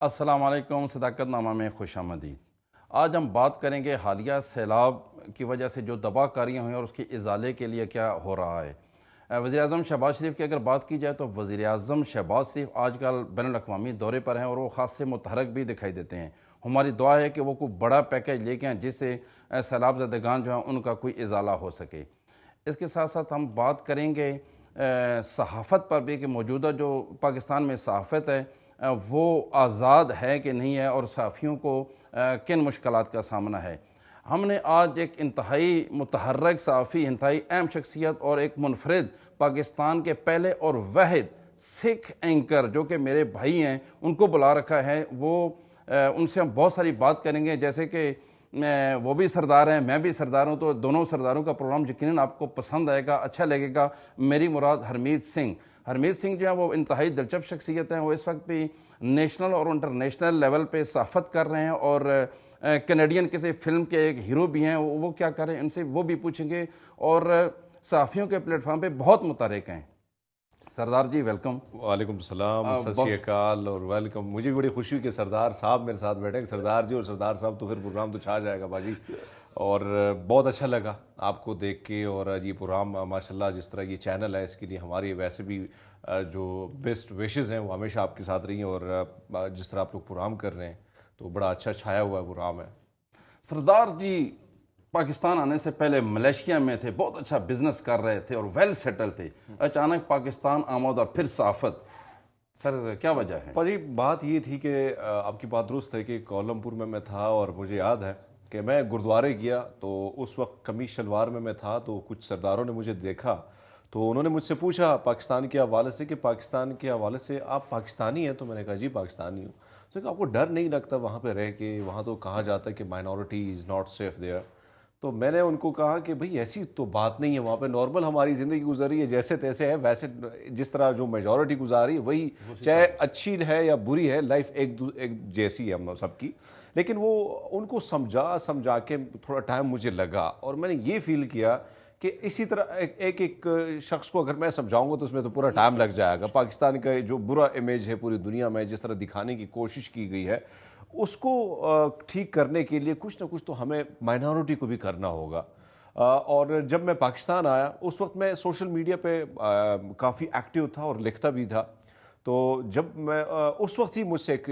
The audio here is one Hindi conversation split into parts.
अस्सलाम वालेकुम। सदाकतनामा में खुशामदीद। आज हम बात करेंगे हालिया सैलाब की वजह से जो तबाहकारियाँ हुई और उसके इजाले के लिए क्या हो रहा है। वज़ीर-ए-आज़म शहबाज शरीफ की अगर बात की जाए तो वज़ीर-ए-आज़म शहबाज शरीफ आजकल बैनुल-अक़वामी दौरे पर हैं और वो ख़ास से मुतहरक भी दिखाई देते हैं। हमारी दुआ है कि वो कोई बड़ा पैकेज लेके आएँ जिससे सैलाब ज़दगान जो हैं उनका कोई इजाला हो सके। इसके साथ साथ हम बात करेंगे सहाफ़त पर भी कि मौजूदा जो पाकिस्तान में सहाफ़त है वो आज़ाद है कि नहीं है और सहाफ़ियों को किन मुश्किलात का सामना है। हमने आज एक इंतहाई मुतहर्रक सहाफ़ी, इंतहाई अहम शख्सियत और एक मुनफरिद पाकिस्तान के पहले और वाहिद सिख एंकर जो कि मेरे भाई हैं उनको बुला रखा है। वो उनसे हम बहुत सारी बात करेंगे, जैसे कि वो भी सरदार हैं, मैं भी सरदार हूँ, तो दोनों सरदारों का प्रोग्राम यकीनन आपको पसंद आएगा, अच्छा लगेगा। मेरी मुराद हरमीत सिंह। हरमीत सिंह जो है वो इंतहाई दिलचस्प शख्सियत हैं। वो इस वक्त भी नेशनल और इंटरनेशनल लेवल पे सहाफ़त कर रहे हैं और कैनेडियन किसी फ़िल्म के एक हीरो भी हैं। वो क्या कर रहे हैं इनसे वो भी पूछेंगे और सहाफ़ियों के प्लेटफॉर्म पे बहुत मुतहर्रिक हैं। सरदार जी वेलकम। वालेकुम सलाम, सत श्री अकाल और वेलकम। मुझे भी बड़ी खुशी हुई कि सरदार साहब मेरे साथ बैठे। सरदार जी और सरदार साहब तो फिर प्रोग्राम तो छा जाएगा बाजी। और बहुत अच्छा लगा आपको देख के। और ये प्रोग्राम माशाल्लाह जिस तरह ये चैनल है इसके लिए हमारी वैसे भी जो बेस्ट विशेज़ हैं वो हमेशा आपके साथ रही हैं। और जिस तरह आप लोग प्रोग्राम कर रहे हैं तो बड़ा अच्छा छाया हुआ प्रोग्राम है। सरदार जी पाकिस्तान आने से पहले मलेशिया में थे, बहुत अच्छा बिजनेस कर रहे थे और वेल सेटल थे। अचानक पाकिस्तान आमद और फिर सहाफ़त। सर क्या वजह है? पाजी बात ये थी कि आपकी बात दुरुस्त है कि कोलमपुर में मैं था और मुझे याद है कि मैं गुरुद्वारे गया तो उस वक्त कमीज शलवार में मैं था। तो कुछ सरदारों ने मुझे देखा तो उन्होंने मुझसे पूछा पाकिस्तान के हवाले से कि पाकिस्तान के हवाले से आप पाकिस्तानी हैं? तो मैंने कहा जी पाकिस्तानी हूँ। तो कहा आपको डर नहीं लगता वहाँ पे रह के? वहाँ तो कहा जाता है कि minority is not safe there. तो मैंने उनको कहा कि भाई ऐसी तो बात नहीं है, वहाँ पे नॉर्मल हमारी ज़िंदगी गुजर रही है जैसे तैसे है, वैसे जिस तरह जो मेजॉरिटी गुजार रही है वही, चाहे अच्छी है या बुरी है, लाइफ एक जैसी है हम सबकी। लेकिन वो उनको समझा समझा के थोड़ा टाइम मुझे लगा और मैंने ये फील किया कि इसी तरह एक शख्स को अगर मैं समझाऊंगा तो उसमें तो पूरा टाइम लग जाएगा। पाकिस्तान का जो बुरा इमेज है पूरी दुनिया में जिस तरह दिखाने की कोशिश की गई है उसको ठीक करने के लिए कुछ ना कुछ तो हमें माइनॉरिटी को भी करना होगा। और जब मैं पाकिस्तान आया उस वक्त मैं सोशल मीडिया पे काफ़ी एक्टिव था और लिखता भी था। तो जब मैं उस वक्त ही मुझसे एक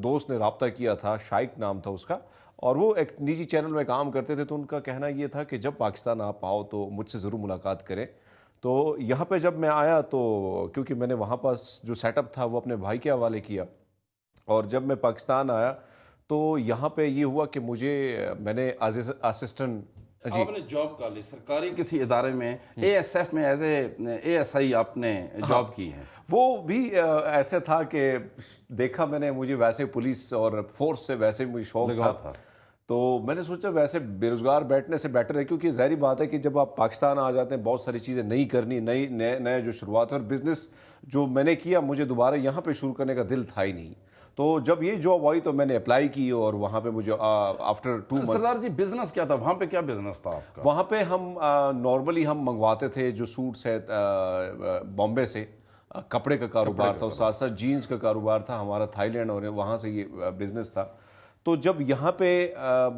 दोस्त ने रब्ता किया था, शाइक नाम था उसका, और वो एक निजी चैनल में काम करते थे। तो उनका कहना ये था कि जब पाकिस्तान आप आओ तो मुझसे ज़रूर मुलाकात करें। तो यहाँ पे जब मैं आया तो क्योंकि मैंने वहाँ पास जो सेटअप था वो अपने भाई के हवाले किया, और जब मैं पाकिस्तान आया तो यहाँ पे ये हुआ कि मैंने एज असिस्टेंट जी आपने जॉब कर ली सरकारी किसी इदारे में, एएसएफ में एज एएसआई आपने जॉब की है। वो भी ऐसे था कि देखा मैंने, मुझे वैसे पुलिस और फोर्स से वैसे मुझे शौक था। तो मैंने सोचा वैसे बेरोजगार बैठने से बेटर है, क्योंकि ज़ाहिर बात है कि जब आप पाकिस्तान आ जाते हैं बहुत सारी चीज़ें नई करनी, नई नए नए जो शुरुआत है। और बिज़नेस जो मैंने किया मुझे दोबारा यहाँ पे शुरू करने का दिल था ही नहीं। तो जब ये जॉब आई तो मैंने अप्लाई की और वहाँ पे मुझे आफ्टर 2 मंथ्स। सरदार जी बिजनेस क्या था वहाँ पे? क्या बिजनेस था आपका? वहाँ पे हम नॉर्मली हम मंगवाते थे जो सूट्स है बॉम्बे से, कपड़े का कारोबार था, और साथ साथ जीन्स का कारोबार था हमारा, थाईलैंड और वहाँ से ये बिज़नेस था। तो जब यहाँ पे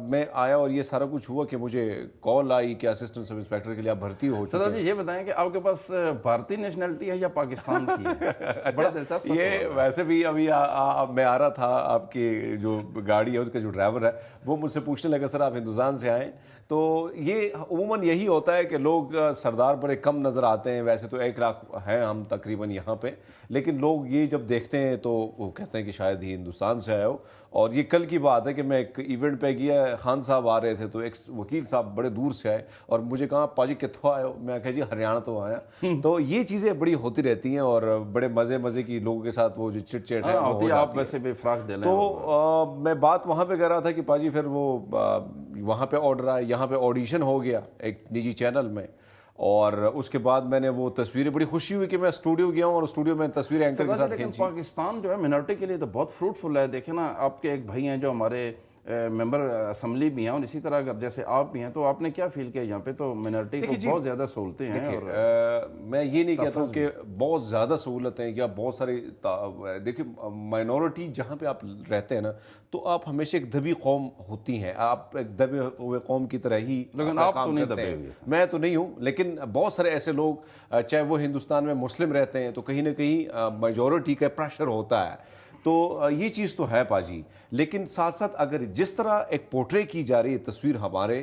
मैं आया और ये सारा कुछ हुआ कि मुझे कॉल आई कि असिस्टेंट सब इंस्पेक्टर के लिए आप भर्ती हो चुके हैं। सरदार जी ये बताएं कि आपके पास भारतीय नेशनलिटी है या पाकिस्तान की है? अच्छा, बड़ा दिलचस्प ये वैसे भी अभी मैं आ रहा था, आपकी जो गाड़ी है उसका जो ड्राइवर है वो मुझसे पूछने लगा सर आप हिंदुस्तान से आए? तो ये उमूमन यही होता है कि लोग सरदार बड़े कम नज़र आते हैं, वैसे तो 1 लाख हैं हम तकरीबन यहाँ पे, लेकिन लोग ये जब देखते हैं तो वो कहते हैं कि शायद ही हिंदुस्तान से आए हो। और ये कल की बात है कि मैं एक इवेंट पे गया, खान साहब आ रहे थे तो एक वकील साहब बड़े दूर से आए और मुझे कहा पाजी कित्थों आए हो? मैं कहा जी हरियाणा तो आया। तो ये चीज़ें बड़ी होती रहती हैं और बड़े मज़े की लोगों के साथ वो जो चिट चैट है होती है। आप वैसे भी फ्राक दे लें। तो मैं बात वहाँ पे कर रहा था कि पाजी फिर वो वहाँ पे ऑर्डर आया, यहाँ पे ऑडिशन हो गया एक निजी चैनल में, और उसके बाद मैंने वो तस्वीरें, बड़ी खुशी हुई कि मैं स्टूडियो गया हूँ और स्टूडियो में तस्वीरें एंकर के साथ खींची। पाकिस्तान जो है मिनॉरिटी के लिए तो बहुत फ्रूटफुल है। देखे ना आपके एक भाई हैं जो हमारे मेंबर असम्बली भी हैं और इसी तरह अगर जैसे आप भी हैं, तो आपने क्या फील किया यहाँ पे? तो मिनॉरिटी को बहुत ज़्यादा सहूलतें हैं। और मैं ये नहीं कहता हूँ कि बहुत ज़्यादा सहूलतें या बहुत सारी देखिए, माइनॉरिटी जहाँ पे आप रहते हैं ना, तो आप हमेशा एक दबी कौम होती हैं, आप एक दबे हुए कौम की तरह ही लेकिन अपना आप काम तो नहीं करते दबे हैं। हुए। मैं तो नहीं हूँ, लेकिन बहुत सारे ऐसे लोग चाहे वो हिंदुस्तान में मुस्लिम रहते हैं, तो कहीं ना कहीं मेजॉरिटी का प्रेशर होता है। तो ये चीज़ तो है पाजी, लेकिन साथ साथ अगर जिस तरह एक पोर्ट्रे की जा रही है तस्वीर हमारे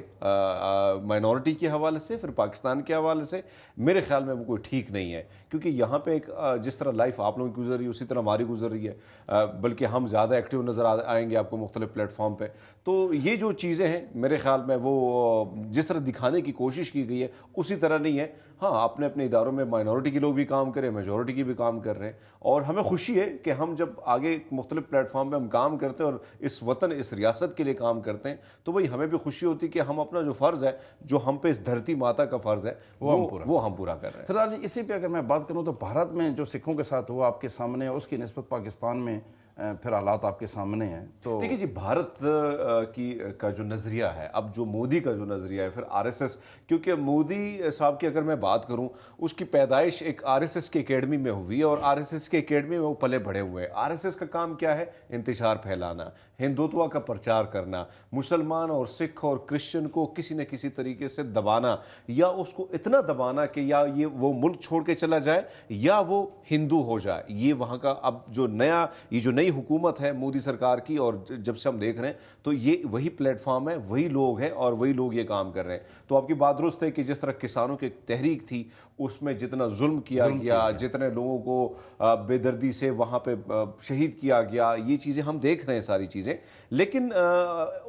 माइनॉरिटी के हवाले से, फिर पाकिस्तान के हवाले से, मेरे ख्याल में वो कोई ठीक नहीं है। क्योंकि यहाँ पे एक जिस तरह लाइफ आप लोगों की गुजर रही है, उसी तरह हमारी गुजर रही है, बल्कि हम ज़्यादा एक्टिव नज़र आएंगे आपको मुख्तलिफ प्लेटफॉर्म पे। तो ये जो चीज़ें हैं मेरे ख्याल में वो जिस तरह दिखाने की कोशिश की गई है उसी तरह नहीं है। हाँ, अपने अपने इदारों में माइनॉरिटी के लोग भी काम करें, मेजॉरिटी की भी काम कर रहे हैं, और हमें खुशी है कि हम जब आगे मुख्तलिफ प्लेटफॉर्म पे हम काम करते हैं और इस वतन, इस रियासत के लिए काम करते हैं, तो भाई हमें भी खुशी होती है कि हम अपना जो फ़र्ज़ है, जो हम पे इस धरती माता का फ़र्ज़ है, वो हम पूरा कर रहे हैं। सरदार जी, इसी पे अगर मैं बात करूँ तो भारत में जो सिखों के साथ हुआ आपके सामने, उसकी निस्बत पाकिस्तान में फिर हालात आपके सामने हैं। तो देखिए जी, भारत का जो नज़रिया है, अब जो मोदी का जो नज़रिया है, फिर आरएसएस, क्योंकि मोदी साहब की अगर मैं बात करूं, उसकी पैदाइश एक आरएसएस की एकेडमी में हुई और आरएसएस की एकेडमी में वो पले बढ़े हुए हैं। आरएसएस का काम क्या है? इंतशार फैलाना, हिंदुत्व का प्रचार करना, मुसलमान और सिख और क्रिश्चियन को किसी न किसी तरीके से दबाना, या उसको इतना दबाना कि या ये वो मुल्क छोड़ के चला जाए या वो हिंदू हो जाए। ये वहाँ का अब जो नई हुकूमत है मोदी सरकार की, और जब से हम देख रहे हैं तो ये वही प्लेटफॉर्म है, वही लोग हैं और वही लोग ये काम कर रहे हैं। तो आपकी बात दुरुस्त है कि जिस तरह किसानों की तहरीक थी, उसमें जितना जुल्म किया गया, जितने लोगों को बेदर्दी से वहाँ पे शहीद किया गया, ये चीज़ें हम देख रहे हैं सारी चीज़ें। लेकिन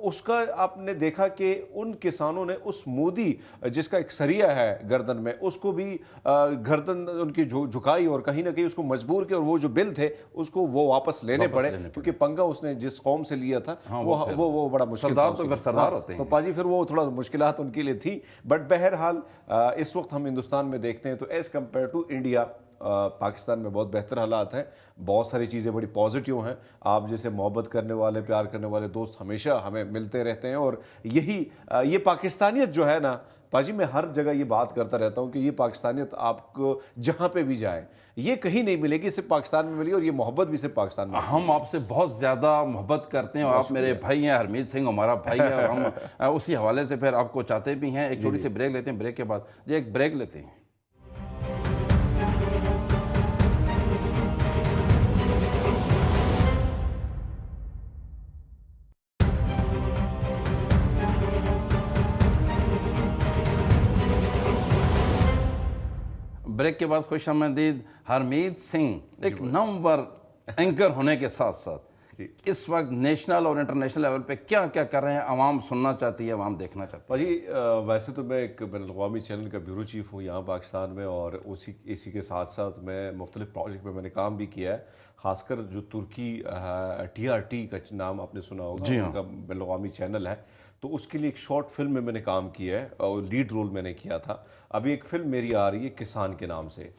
उसका आपने देखा कि उन किसानों ने उस मोदी जिसका एक सरिया है गर्दन में, उसको भी गर्दन उनकी झुकाई और कहीं ना कहीं उसको मजबूर किया, और वो जो बिल थे उसको वो वापस लेने पड़े, क्योंकि पंगा उसने जिस कौम से लिया था वो बड़ा मुश्किल था। तो फिर सरदार होते हैं, तो पाजी फिर वो थोड़ा मुश्किलात उनके लिए थी। बट बहरहाल इस वक्त हम हिंदुस्तान में देखते हैं तो as compare to India, Pakistan में बहुत बेहतर हालात हैं। बहुत सारी चीज़ें बड़ी पॉजिटिव हैं। आप जैसे मोहब्बत करने वाले, प्यार करने वाले दोस्त हमेशा हमें मिलते रहते हैं, और ये पाकिस्तानियत जो है ना पाजी, मैं हर जगह ये बात करता रहता हूँ कि ये पाकिस्तानियत आपको जहाँ पे भी जाए ये कहीं नहीं मिलेगी, सिर्फ पाकिस्तान में मिली, और ये मोहब्बत भी सिर्फ पाकिस्तान में। हम आपसे बहुत ज़्यादा मोहब्बत करते हैं और आप मेरे भाई हैं। हरमीत सिंह हमारा भाई है और हम उसी हवाले से फिर आपको चाहते भी हैं। एक छोटी सी ब्रेक लेते हैं, ब्रेक के बाद ये एक ब्रेक लेते हैं। ब्रेक के बाद खुश आमदीद हरमीत सिंह, एक नंबर एंकर होने के साथ साथ इस वक्त नेशनल और इंटरनेशनल लेवल पे क्या क्या कर रहे हैं, आवाम सुनना चाहती है, आवाम देखना चाहती है। भाजी वैसे तो मैं एक बैनुल-अक़वामी चैनल का ब्यूरो चीफ हूँ यहाँ पाकिस्तान में, और इसी के साथ साथ मैं मुख्तलिफ प्रोजेक्ट में मैंने काम भी किया है। खासकर जो तुर्की TRT का नाम आपने सुना होगा, उनका बैनुल-अक़वामी चैनल है, तो उसके लिए एक शॉर्ट फिल्म में मैंने काम किया है और लीड रोल मैंने किया था। अभी एक फिल्म मेरी आ रही है किसान के नाम से,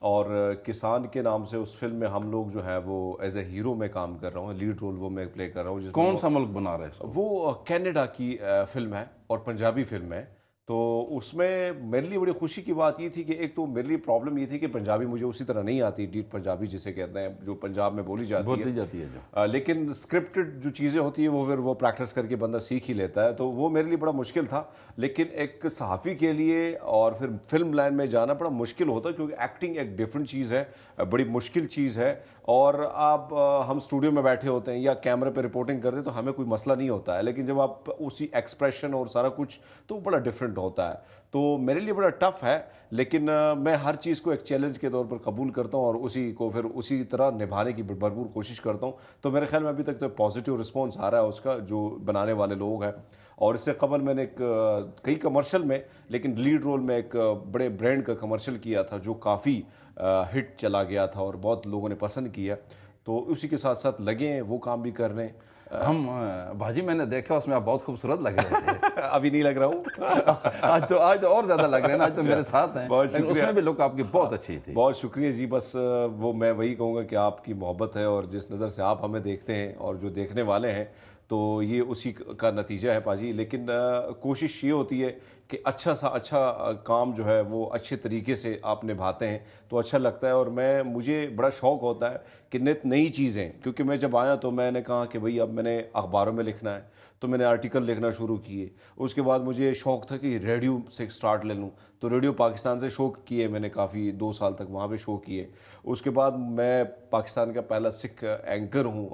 और किसान के नाम से उस फिल्म में हम लोग जो है वो एज ए हीरो में काम कर रहा हूँ, लीड रोल वो मैं प्ले कर रहा हूँ। कौन सा मुल्क बना रहा है? वो कनाडा की फिल्म है और पंजाबी फिल्म है। तो उसमें मेरे लिए बड़ी खुशी की बात ये थी कि एक तो मेरे लिए प्रॉब्लम ये थी कि पंजाबी मुझे उसी तरह नहीं आती, डीप पंजाबी जिसे कहते हैं, जो पंजाब में बोली जाती है जो। लेकिन स्क्रिप्टेड जो चीज़ें होती है वो फिर वो प्रैक्टिस करके बंदा सीख ही लेता है, तो वो मेरे लिए बड़ा मुश्किल था। लेकिन एक सहाफ़ी के लिए और फिर फिल्म लाइन में जाना बड़ा मुश्किल होता है, क्योंकि एक्टिंग एक डिफरेंट चीज़ है, बड़ी मुश्किल चीज़ है। और आप हम स्टूडियो में बैठे होते हैं या कैमरे पे रिपोर्टिंग करते हैं तो हमें कोई मसला नहीं होता है, लेकिन जब आप उसी एक्सप्रेशन और सारा कुछ, तो बड़ा डिफरेंट होता है। तो मेरे लिए बड़ा टफ है, लेकिन मैं हर चीज़ को एक चैलेंज के तौर पर कबूल करता हूँ और उसी को फिर उसी तरह निभाने की भरपूर कोशिश करता हूँ। तो मेरे ख्याल में अभी तक तो पॉजिटिव रिस्पॉन्स आ रहा है उसका, जो बनाने वाले लोग हैं। और इससे कबल मैंने कई कमर्शियल में, लेकिन लीड रोल में एक बड़े ब्रांड का कमर्शियल किया था जो काफ़ी हिट चला गया था और बहुत लोगों ने पसंद किया। तो उसी के साथ साथ लगे हैं वो काम भी कर रहे हैं हम। भाजी मैंने देखा उसमें आप बहुत खूबसूरत लग रहे थे। अभी नहीं लग रहा हूँ आज तो और ज़्यादा लग रहे हैं ना, आज तो मेरे साथ हैं। बहुत शुक्रिया। उसमें भी लोग आपकी बहुत अच्छी थी। बहुत शुक्रिया जी। बस वो मैं वही कहूँगा कि आपकी मोहब्बत है और जिस नज़र से आप हमें देखते हैं और जो देखने वाले हैं, तो ये उसी का नतीजा है पाजी। लेकिन कोशिश ये होती है कि अच्छा सा अच्छा काम जो है वो अच्छे तरीके से आप निभाते हैं तो अच्छा लगता है। और मुझे बड़ा शौक़ होता है कि नित नई चीज़ें, क्योंकि मैं जब आया तो मैंने कहा कि भाई अब मैंने अखबारों में लिखना है, तो मैंने आर्टिकल लिखना शुरू किए। उसके बाद मुझे शौक़ था कि रेडियो से स्टार्ट ले लूँ, तो रेडियो पाकिस्तान से शो किए मैंने, काफ़ी 2 साल तक वहाँ पे शो किए। उसके बाद मैं पाकिस्तान का पहला सिख एंकर हूँ,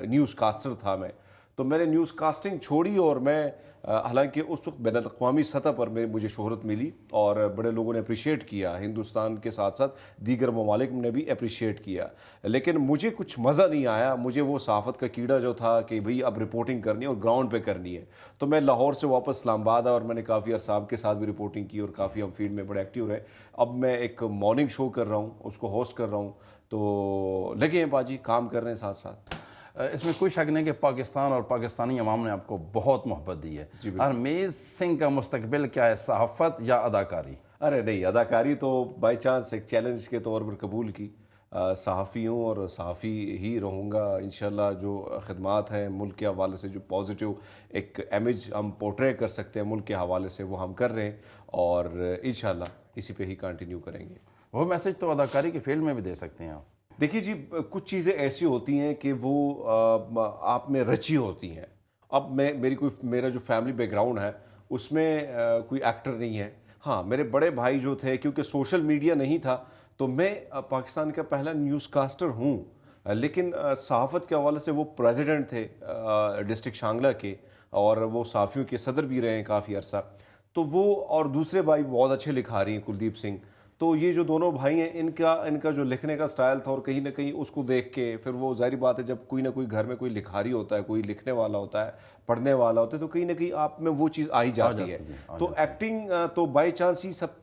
न्यूज़ कास्टर था मैं। तो मैंने न्यूज़ कास्टिंग छोड़ी और मैं हालांकि उस वक्त बैनुल-अक़वामी सतह पर मुझे शोहरत मिली और बड़े लोगों ने अप्रिशिएट किया, हिंदुस्तान के साथ साथ दीगर ममालिक ने भी अप्रिशिएट किया। लेकिन मुझे कुछ मज़ा नहीं आया, मुझे वो सहाफ़त का कीड़ा जो था कि भाई अब रिपोर्टिंग करनी है और ग्राउंड पे करनी है। तो मैं लाहौर से वापस इस्लामाबाद आया और मैंने काफ़ी अरसाब के साथ भी रिपोर्टिंग की और काफ़ी हम फील्ड में बड़े एक्टिव रहे। अब मैं एक मॉर्निंग शो कर रहा हूँ, उसको होस्ट कर रहा हूँ, तो लगे हैं बाजी, काम कर रहे हैं साथ साथ। इसमें कोई शक नहीं कि पाकिस्तान और पाकिस्तानी अवाम ने आपको बहुत मोहब्बत दी है। हरमीत सिंह का मुस्तकबिल क्या है, सहाफ़त या अदाकारी? अरे नहीं, अदाकारी तो बाई चांस एक चैलेंज के तौर पर कबूल की। सहाफ़ी हूँ और सहाफ़ी ही रहूँगा इंशाल्लाह। जो ख़िदमात हैं मुल्क के हवाले से, जो पॉजिटिव एक इमेज हम पोर्ट्रे कर सकते हैं मुल्क के हवाले से, वो हम कर रहे हैं और इंशाल्लाह इसी पे ही कंटिन्यू करेंगे। वो मैसेज तो अदाकारी की फील्ड में भी दे सकते हैं आप। देखिए जी, कुछ चीज़ें ऐसी होती हैं कि वो आप में रची होती हैं। अब मेरा जो फैमिली बैकग्राउंड है उसमें कोई एक्टर नहीं है। हाँ, मेरे बड़े भाई जो थे, क्योंकि सोशल मीडिया नहीं था, तो मैं पाकिस्तान का पहला न्यूज़ कास्टर हूँ। लेकिन सहाफ़त के हवाले से वो प्रेसिडेंट थे डिस्ट्रिक्ट शांगला के, और वो सहाफ़ियों के सदर भी रहे हैं काफ़ी अरसा। तो वो और दूसरे भाई बहुत अच्छे लिखारी हैं, कुलदीप सिंह। तो ये जो दोनों भाई हैं, इनका जो लिखने का स्टाइल था, और कहीं ना कहीं उसको देख के फिर वो जाहिर बात है, जब कोई ना कोई घर में कोई लिखारी होता है, कोई लिखने वाला होता है, पढ़ने वाला होता है, तो कहीं ना कहीं आप में वो चीज़ आ ही जाती है। तो एक्टिंग तो बाई चांस ही सब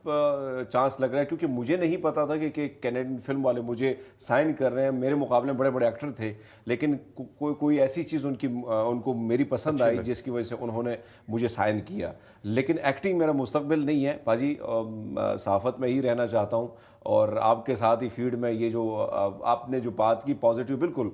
चांस लग रहा है, क्योंकि मुझे नहीं पता था कि कैनेडियन फिल्म वाले मुझे साइन कर रहे हैं। मेरे मुकाबले में बड़े बड़े एक्टर थे, लेकिन कोई ऐसी चीज़ उनको मेरी पसंद आई जिसकी वजह से उन्होंने मुझे साइन किया। लेकिन एक्टिंग मेरा मुस्तकबिल नहीं है पाजी, सहाफ़त में ही रहना चाहता हूँ। और आपके साथ ही फील्ड में ये जो आपने जो बात की पॉजिटिव, बिल्कुल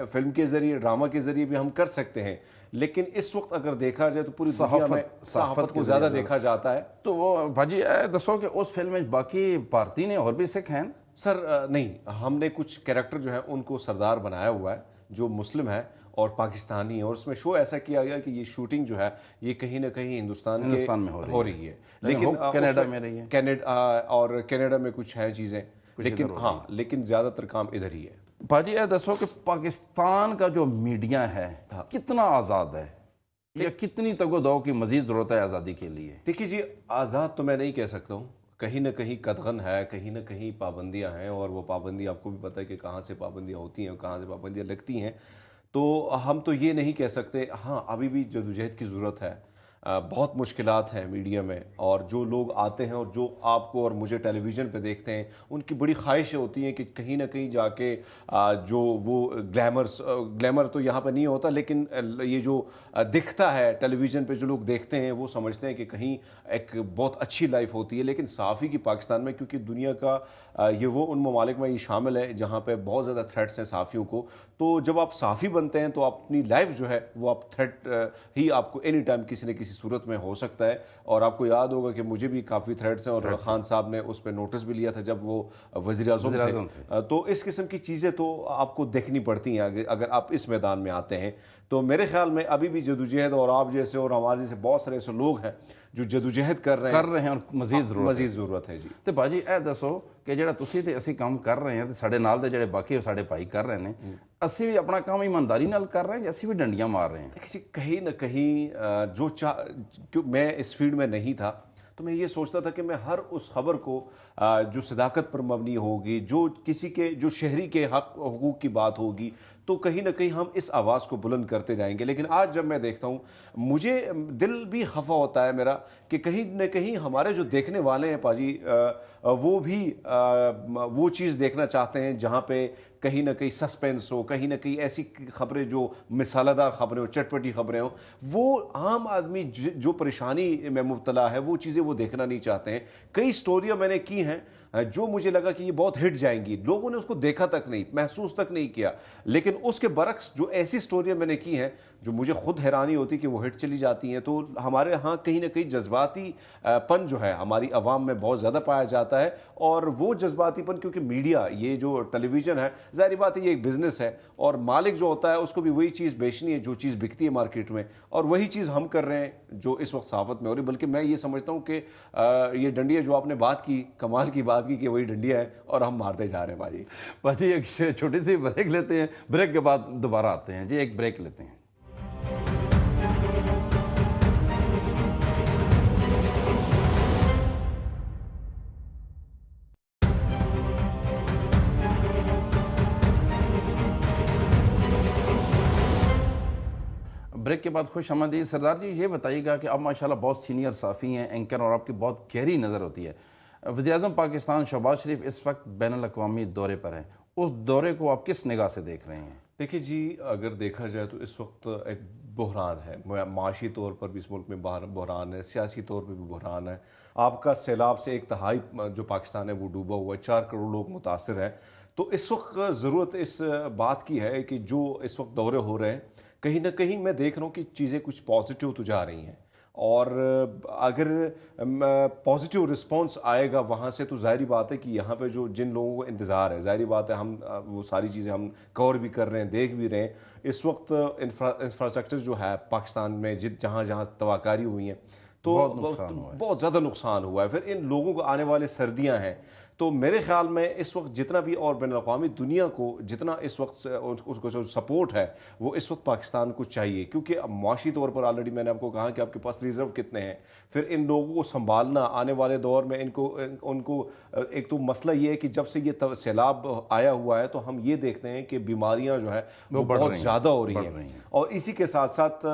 फिल्म के ज़रिए, ड्रामा के ज़रिए भी हम कर सकते हैं। लेकिन इस वक्त अगर देखा जाए तो पूरी दुनिया में सहाफ़त को ज़्यादा देखा जाता है। तो वो भाजी दसो कि उस फिल्म में बाकी भारतीय ने और भी सिख हैं? सर नहीं, हमने कुछ कैरेक्टर जो है उनको सरदार बनाया हुआ है, जो मुस्लिम है और पाकिस्तानी है। और उसमें शो ऐसा किया गया कि ये शूटिंग जो है ये कहीं ना कहीं हिंदुस्तान में हो रही है। लेकिन कनाडा में रही है, और कनाडा में कुछ है चीज़ें, लेकिन हाँ, लेकिन ज़्यादातर काम इधर ही है। भाजी ये दसो कि पाकिस्तान का जो मीडिया है कितना आज़ाद है, या कितनी तगो-दो की मजीद ज़रूरत है आज़ादी के लिए? देखिए जी, आज़ाद तो मैं नहीं कह सकता हूँ, कहीं ना कहीं कदगन है, कहीं ना कहीं पाबंदियाँ हैं। और वो पाबंदी आपको भी पता है कि कहाँ से पाबंदियाँ होती हैं और कहाँ से पाबंदियाँ लगती हैं। तो हम तो ये नहीं कह सकते। हाँ, अभी भी जदोजहद की ज़रूरत है। बहुत मुश्किलात हैं मीडिया में, और जो लोग आते हैं और जो आपको और मुझे टेलीविज़न पे देखते हैं, उनकी बड़ी ख्वाहिशें होती हैं कि कहीं ना कहीं जाके जो वो ग्लैमर तो यहाँ पे नहीं होता, लेकिन ये जो दिखता है टेलीविज़न पे, जो लोग देखते हैं वो समझते हैं कि कहीं एक बहुत अच्छी लाइफ होती है। लेकिन सहाफ़ी की पाकिस्तान में, क्योंकि दुनिया का ये वो उन ममालिक में ये शामिल है जहाँ पे बहुत ज़्यादा थ्रेट्स हैं सहाफ़ियों को। तो जब आप सहाफ़ी बनते हैं तो अपनी लाइफ जो है वो आप थ्रेट ही आपको एनी टाइम किसी न किसी सूरत में हो सकता है। और आपको याद होगा कि मुझे भी काफ़ी थ्रेट्स हैं, और खान साहब ने उस पर नोटिस भी लिया था जब वो वज़ीर-ए-आज़म थे। तो इस किस्म की चीज़ें तो आपको देखनी पड़ती हैं अगर आप इस मैदान में आते हैं। तो मेरे ख्याल में अभी भी जदोजहद, और आप जैसे और हमारे जैसे बहुत सारे ऐसे लोग हैं जो जदोजहद कर रहे हैं और मज़ीद ज़रूरत है जी। तो भाजी ए दसो कि ਜਿਹੜਾ ਤੁਸੀਂ ਤੇ ਅਸੀਂ ਕੰਮ ਕਰ ਰਹੇ ਹਾਂ ਤੇ ਸਾਡੇ ਨਾਲ ਦੇ ਜਿਹੜੇ ਬਾਕੀ ਸਾਡੇ ਭਾਈ ਕਰ ਰਹੇ ਨੇ, ਅਸੀਂ ਵੀ ਆਪਣਾ ਕੰਮ ईमानदारी ਨਾਲ कर रहे हैं या ਅਸੀਂ भी डंडियां मार रहे हैं? देखिए, कहीं ना कहीं क्यों मैं इस फील्ड में नहीं था, तो मैं ये सोचता था कि मैं हर उस खबर को जो सदाकत पर मबनी होगी, जो किसी के, जो शहरी के हक हुकूक की बात होगी, तो कहीं ना कहीं हम इस आवाज़ को बुलंद करते जाएंगे। लेकिन आज जब मैं देखता हूँ, मुझे दिल भी खफा होता है मेरा कि कहीं ना कहीं हमारे जो देखने वाले हैं पाजी, वो भी वो चीज़ देखना चाहते हैं जहाँ पे कहीं ना कहीं सस्पेंस हो, कहीं ना कहीं ऐसी खबरें जो मिसालादार खबरें हो, चटपटी खबरें हो। वो आम आदमी जो परेशानी में मुब्तला है, वो चीज़ें वो देखना नहीं चाहते हैं। कई स्टोरियाँ मैंने की हैं जो मुझे लगा कि ये बहुत हिट जाएंगी, लोगों ने उसको देखा तक नहीं, महसूस तक नहीं किया। लेकिन उसके बरक्स जो ऐसी स्टोरियां मैंने की हैं जो मुझे खुद हैरानी होती कि वो हिट चली जाती हैं, तो हमारे यहाँ कहीं ना कहीं जज्बाती पन जो है हमारी आवाम में बहुत ज़्यादा पाया जाता है। और वो जज्बातीपन, क्योंकि मीडिया, ये जो टेलीविज़न है, ज़ाहिर बात है ये एक बिज़नेस है और मालिक जो होता है उसको भी वही चीज़ बेचनी है जो चीज़ बिकती है मार्केट में, और वही चीज़ हम कर रहे हैं जो इस वक्त सहाफ़त में हो रही। बल्कि मैं ये समझता हूँ कि ये डंडिया जो आपने बात की, कमाल की बात की कि वही डंडिया है और हम मारते जा रहे हैं। बाजी भाजी एक छोटी सी ब्रेक लेते हैं, ब्रेक के बाद दोबारा आते हैं जी। एक ब्रेक लेते हैं। ब्रेक के बाद खुश आमदीद। सरदार जी ये बताइएगा कि आप माशाल्लाह बहुत सीनियर साफ़ी हैं, एंकर, और आपकी बहुत गहरी नज़र होती है। वज़ीर-ए-आज़म पाकिस्तान शहबाज शरीफ इस वक्त बैनुल-अक़वामी दौरे पर हैं, उस दौरे को आप किस निगाह से देख रहे हैं? देखिए जी, अगर देखा जाए तो इस वक्त एक बहरान है, माशी तौर पर भी इस मुल्क में बहरान है, सियासी तौर पर भी बहरान है। आपका सैलाब से एक तिहाई जो पाकिस्तान है वो डूबा हुआ है, 4 करोड़ लोग मुतासर हैं। तो इस वक्त ज़रूरत इस बात की है कि जो इस वक्त दौरे हो रहे हैं, कहीं ना कहीं मैं देख रहा हूँ कि चीज़ें कुछ पॉजिटिव तो जा रही हैं। और अगर पॉजिटिव रिस्पांस आएगा वहाँ से, तो ज़ाहिर बात है कि यहाँ पे जो जिन लोगों को इंतज़ार है, ज़ाहिर बात है हम वो सारी चीज़ें हम कवर भी कर रहे हैं, देख भी रहे हैं। इस वक्त इंफ्रास्ट्रक्चर जो है पाकिस्तान में जहाँ जहाँ तबाहकारी हुई हैं, तो बहुत ज़्यादा नुकसान हुआ है। फिर इन लोगों को आने वाले सर्दियाँ हैं, तो मेरे ख्याल में इस वक्त जितना भी और बैनुल-अक़वामी दुनिया को जितना इस वक्त उसको जो सपोर्ट है वो इस वक्त पाकिस्तान को चाहिए। क्योंकि अब माशी तौर पर ऑलरेडी मैंने आपको कहा कि आपके पास रिजर्व कितने हैं, फिर इन लोगों को संभालना आने वाले दौर में उनको एक तो मसला ये है कि जब से ये सैलाब आया हुआ है तो हम ये देखते हैं कि बीमारियां जो है वो बहुत ज़्यादा हो रही हैं। और इसी के साथ साथ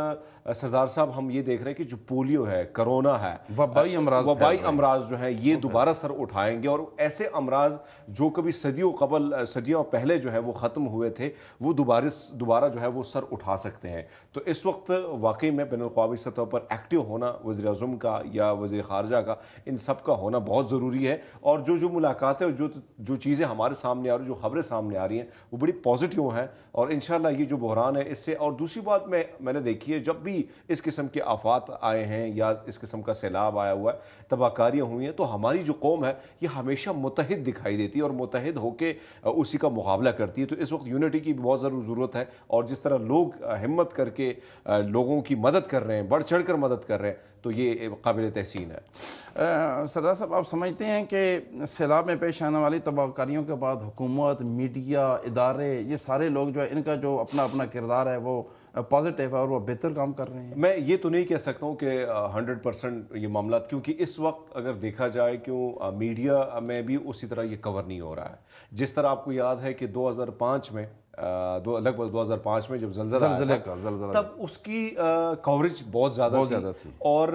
सरदार साहब हम ये देख रहे हैं कि जो पोलियो है, कोरोना है, वबाई अमराज जो है ये दोबारा सर उठाएंगे। और ऐसे अमराज जो कभी सदियों पहले जो है वो ख़त्म हुए थे, वो दोबारा जो है वो सर उठा सकते हैं। तो इस वक्त वाकई में बैनुल-अक़वामी सतह पर एक्टिव होना वज़ीर-ए-आज़म का या वज़ीर ख़ारजा का, इन सब का होना बहुत ज़रूरी है। और जो मुलाकातें और जो चीज़ें हमारे सामने आ रही, जो खबरें सामने आ रही हैं, वो बड़ी पॉजिटिव हैं। और इंशाल्लाह ये जो बहरान है इससे, और दूसरी बात मैंने देखी है, जब भी इस किस्म के आफात आए हैं या इस किस्म का सैलाब आया हुआ है, तबाहकारियाँ हुई हैं, तो हमारी जो कौम है ये हमेशा मुत्तहिद दिखाई देती है और मुत्तहिद होकर उसी का मुकाबला करती है। तो इस वक्त यूनिटी की बहुत ज़रूरत है। और जिस तरह लोग हिम्मत करके लोगों की मदद कर रहे हैं, बढ़ चढ़ कर मदद कर रहे हैं, तो ये काबिल तहसीन है। सरदार साहब, आप समझते हैं कि सैलाब में पेश आने वाली तबाहकारियों के बाद हुकूमत, मीडिया, इदारे, ये सारे लोग जो है इनका जो अपना अपना किरदार है वो पॉजिटिव है और वो बेहतर काम कर रहे हैं? मैं ये तो नहीं कह सकता हूँ कि 100% ये मामला, क्योंकि इस वक्त अगर देखा जाए क्यों मीडिया में भी उसी तरह ये कवर नहीं हो रहा है। जिस तरह आपको याद है कि 2005 में लगभग 2005 में जब ज़लज़ला आया था, तब उसकी कवरेज बहुत ज़्यादा थी। और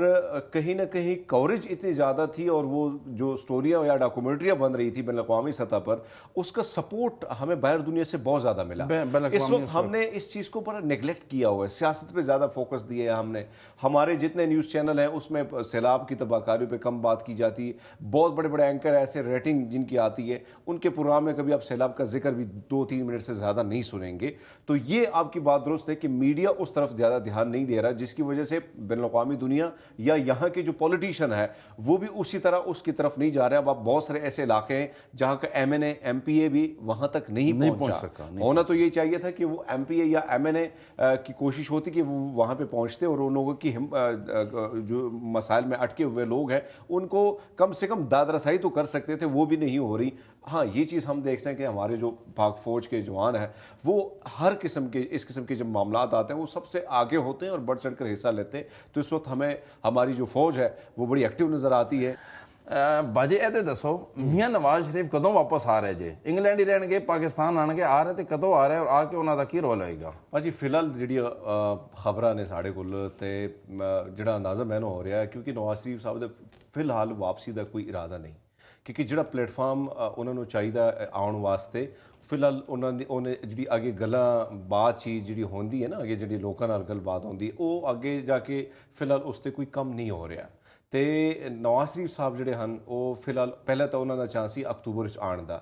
कहीं ना कहीं कवरेज इतनी ज़्यादा थी और वो जो स्टोरियाँ या डॉक्यूमेंट्रियाँ बन रही थी बैनुल-अक़वामी सतह पर, उसका सपोर्ट हमें बाहर दुनिया से बहुत ज़्यादा मिला। इस वक्त हमने इस चीज़ को पर नेगलेक्ट किया हुआ है, सियासत पे ज़्यादा फोकस दिया है हमने। हमारे जितने न्यूज़ चैनल हैं उसमें सैलाब की तबाहकारियों पे कम बात की जाती है। बहुत बड़े बड़े एंकर ऐसे रेटिंग जिनकी आती है, उनके प्रोग्राम में कभी आप सैलाब का जिक्र भी 2-3 मिनट से ज़्यादा नहीं सुनेंगे। तो ये आपकी बात दुरुस्त है कि मीडिया उस तरफ ज़्यादा ध्यान नहीं दे रहा, जिसकी वजह से बैनुल-अक़वामी दुनिया या यहाँ के जो पॉलिटिशियन है वो भी उसी तरह उसकी तरफ नहीं जा रहे हैं। अब आप बहुत सारे ऐसे इलाके हैं जहाँ का MNA MPA भी वहाँ तक नहीं पहुँच सका। होना तो ये चाहिए था कि वो MPA या MNA की कोशिश होती कि वो वहाँ पे पहुँचते और उन लोगों की जो मसाइल में अटके हुए लोग हैं उनको कम से कम दाद रसाई तो कर सकते थे, वो भी नहीं हो रही। हाँ, ये चीज़ हम देखते हैं कि हमारे जो पाक फौज के जवान हैं वो हर किस्म के इस किस्म के जब मामलात आते हैं वो सबसे आगे होते हैं और बढ़ चढ़ कर हिस्सा लेते हैं। तो इस वक्त हमें हमारी जो फौज है वो बड़ी एक्टिव नज़र आती है। बाजी ए दसो, मियाँ नवाज शरीफ कदों वापस आ रहे जे? इंग्लैंड ही रहने, पाकिस्तान आने आ रहे थे, कदों आ रहे और आके उन्होंने की रोल होएगा? जी फिलहाल जी खबर ने साढ़े को जो अंदाजा मैंने हो रहा है, क्योंकि नवाज शरीफ साहब का फिलहाल वापसी का कोई इरादा नहीं, क्योंकि जो प्लेटफॉर्म उन्होंने चाहिए आने वास्ते फिलहाल उन्होंने जी अगे गल्लां बातचीत जी होंगी है ना, अगे जी लोगों नाल गलबात होंगी, वो अगे जाके फिलहाल उससे कोई कम नहीं हो रहा। ਤੇ ਨਵਾਜ਼ ਸ਼ਰੀਫ ਸਾਹਿਬ ਜਿਹੜੇ ਹਨ ਉਹ ਫਿਲਹਾਲ ਪਹਿਲਾਂ ਤਾਂ ਉਹਨਾਂ ਦਾ ਚਾਂਸ ਸੀ ਅਕਤੂਬਰ ਵਿੱਚ ਆਉਣ ਦਾ,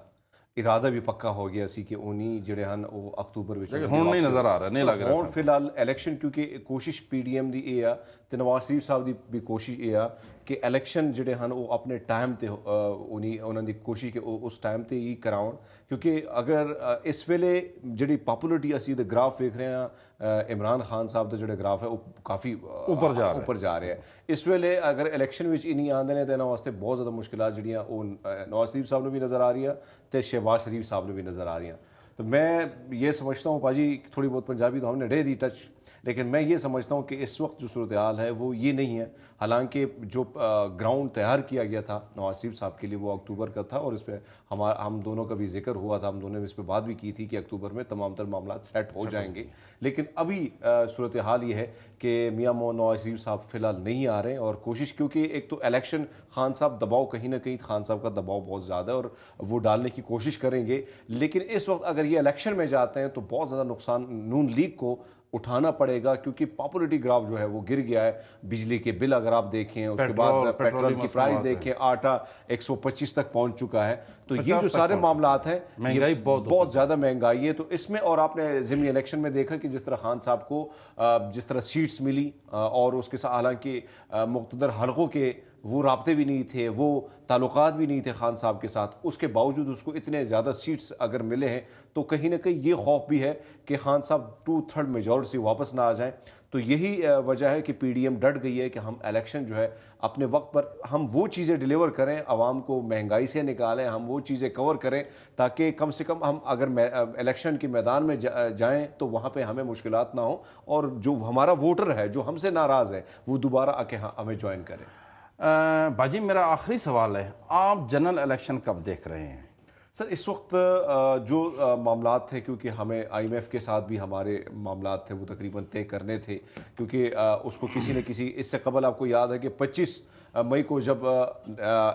ਇਰਾਦਾ ਵੀ ਪੱਕਾ ਹੋ ਗਿਆ ਸੀ ਕਿ ਉਨੀ ਜਿਹੜੇ ਹਨ ਉਹ ਅਕਤੂਬਰ ਵਿੱਚ ਹੁਣ ਨਹੀਂ ਨਜ਼ਰ ਆ ਰਿਹਾ, ਨਹੀਂ ਲੱਗ ਰਿਹਾ ਹੁਣ ਫਿਲਹਾਲ ਇਲੈਕਸ਼ਨ, ਕਿਉਂਕਿ ਕੋਸ਼ਿਸ਼ ਪੀਡੀਐਮ ਦੀ ਇਹ ਆ ਤੇ ਨਵਾਜ਼ ਸ਼ਰੀਫ ਸਾਹਿਬ ਦੀ ਵੀ ਕੋਸ਼ਿਸ਼ ਇਹ ਆ ਕਿ ਇਲੈਕਸ਼ਨ ਜਿਹੜੇ ਹਨ ਉਹ ਆਪਣੇ ਟਾਈਮ ਤੇ ਉਹਨਾਂ ਦੀ ਕੋਸ਼ਿਸ਼ ਕਿ ਉਹ ਉਸ ਟਾਈਮ ਤੇ ਹੀ ਕਰਾਉਣ, ਕਿਉਂਕਿ ਅਗਰ ਇਸ ਵੇਲੇ ਜਿਹੜੀ ਪਪੂਲੈਰਿਟੀ ਅਸੀਂ ਦੇ ਗ੍ਰਾਫ ਵੇਖ ਰਹੇ ਹਾਂ, ਇਮਰਾਨ ਖਾਨ ਸਾਹਿਬ ਦਾ ਜਿਹੜਾ ਗ੍ਰਾਫ ਹੈ ਉਹ ਕਾਫੀ ਉੱਪਰ ਜਾ ਰਿਹਾ ਹੈ। ਇਸ ਵੇਲੇ ਅਗਰ ਇਲੈਕਸ਼ਨ ਵਿੱਚ ਹੀ ਨਹੀਂ ਆਉਂਦੇ ਨੇ ਤਾਂ ਇਹਨਾਂ ਵਾਸਤੇ ਬਹੁਤ ਜ਼ਿਆਦਾ ਮੁਸ਼ਕਿਲਾਂ ਜਿਹੜੀਆਂ ਉਹ नवाज शरीफ साहब ने भी नज़र आ रही है तो शहबाज शरीफ साहब ने भी नज़र आ रही हैं। तो मैं ये समझता हूँ पाजी, थोड़ी बहुत पंजाबी तो हमने दे दी टच, लेकिन मैं ये समझता हूँ कि इस वक्त जो सूरत हाल है वो ये नहीं है। हालांकि जो ग्राउंड तैयार किया गया था नवाज शरीफ साहब के लिए वो अक्टूबर का था, और इस पर हम दोनों का भी जिक्र हुआ था, हम दोनों ने इस पर बात भी की थी कि अक्टूबर में तमाम तर मामला सेट हो जाएंगे। लेकिन अभी सूरत हाल ये है कि मियाँ नवाज शरीफ साहब फिलहाल नहीं आ रहे हैं, और कोशिश, क्योंकि एक तो इलेक्शन खान साहब दबाव कहीं ना कहीं खान साहब का दबाव बहुत ज़्यादा है और वो डालने की कोशिश करेंगे, लेकिन इस वक्त अगर ये इलेक्शन में जाते हैं तो बहुत ज़्यादा नुकसान नून लीग को उठाना पड़ेगा, क्योंकि पॉपुलरिटी ग्राफ जो है वो गिर गया है। बिजली के बिल अगर आप देखें, उसके बाद पेट्रोल की प्राइस देखें, आटा 125 तक पहुंच चुका है। तो ये जो सारे मामलात हैं, महंगाई बहुत ज़्यादा महंगाई है। तो इसमें, और आपने ज़िमनी इलेक्शन में देखा कि जिस तरह खान साहब को जिस तरह सीट्स मिली, और उसके साथ हालांकि मुख्तदर हलकों के वो राब्ते भी नहीं थे, वो ताल्लुकात भी नहीं थे खान साहब के साथ, उसके बावजूद उसको इतने ज़्यादा सीट्स अगर मिले हैं तो कहीं ना कहीं ये खौफ भी है कि खान साहब 2/3 मेजॉरिटी से वापस ना आ जाएं। तो यही वजह है कि पीडीएम डट गई है कि हम इलेक्शन जो है अपने वक्त पर हम वो चीज़ें डिलीवर करें, आवाम को महंगाई से निकालें, हम वो चीज़ें कवर करें ताकि कम से कम हम अगर इलेक्शन के मैदान में जाएं तो वहाँ पे हमें मुश्किलात ना हो, और जो हमारा वोटर है जो हमसे नाराज़ है वो दोबारा आके हमें ज्वाइन करें। बाजी, मेरा आखिरी सवाल है, आप जनरल इलेक्शन कब देख रहे हैं? सर, इस वक्त जो मामलात थे, क्योंकि हमें IMF के साथ भी हमारे मामलात थे वो तकरीबन तय करने थे, क्योंकि उसको किसी न किसी, इससे कबल आपको याद है कि 25 मई को जब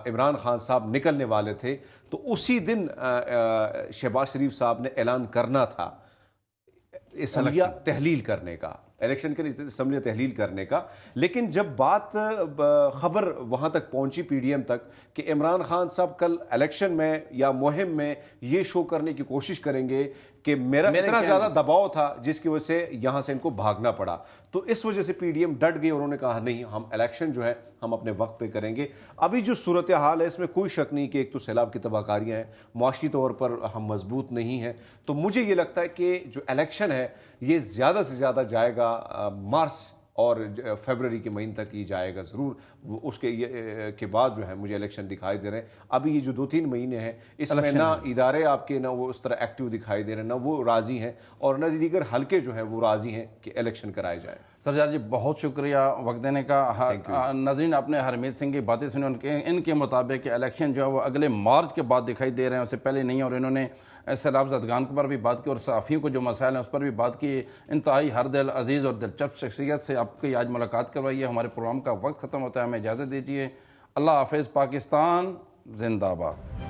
इमरान खान साहब निकलने वाले थे तो उसी दिन शहबाज शरीफ साहब ने ऐलान करना था असम्बलिया तहलील करने का, इलेक्शन के असम्बलिया तहलील करने का। लेकिन जब बात खबर वहाँ तक पहुँची पीडीएम तक कि इमरान खान साहब कल इलेक्शन में या मुहिम में ये शो करने की कोशिश करेंगे कि मेरा इतना ज़्यादा दबाव था जिसकी वजह से यहाँ से इनको भागना पड़ा, तो इस वजह से पीडीएम डट गई और उन्होंने कहा नहीं, हम इलेक्शन जो है हम अपने वक्त पे करेंगे। अभी जो सूरत हाल है इसमें कोई शक नहीं कि एक तो सैलाब की तबाहकारियाँ हैं, मुआशी तौर पर हम मजबूत नहीं हैं, तो मुझे ये लगता है कि जो इलेक्शन है ये ज़्यादा से ज़्यादा जाएगा मार्च और फरवरी के महीने तक ही जाएगा ज़रूर। उसके के बाद जो है मुझे इलेक्शन दिखाई दे रहे हैं। अभी ये जो 2-3 महीने हैं इसमें ना इदारे आपके ना वो उस तरह एक्टिव दिखाई दे रहे हैं, ना वो राज़ी हैं, और ना दीगर हल्के जो हैं वो राज़ी हैं कि इलेक्शन कराए जाए। सरजार जी, बहुत शुक्रिया वक्त देने का। नाज़रीन, आपने हरमीत सिंह की बातें सुनी, इनके मुताबिक इलेक्शन जो है वो अगले मार्च के बाद दिखाई दे रहे हैं, उससे पहले नहीं। और इन्होंने सैलाब ज़दगान पर भी बात की और सहाफ़ियों को जो मसाइल हैं उस पर भी बात की। इंतहाई हर दिल अजीज़ और दिलचस्प शख्सियत से आपकी आज मुलाकात करवाई है। हमारे प्रोग्राम का वक्त ख़त्म होता है, हमें इजाज़त दीजिए। अल्लाह हाफ़िज़। पाकिस्तान जिंदाबाद।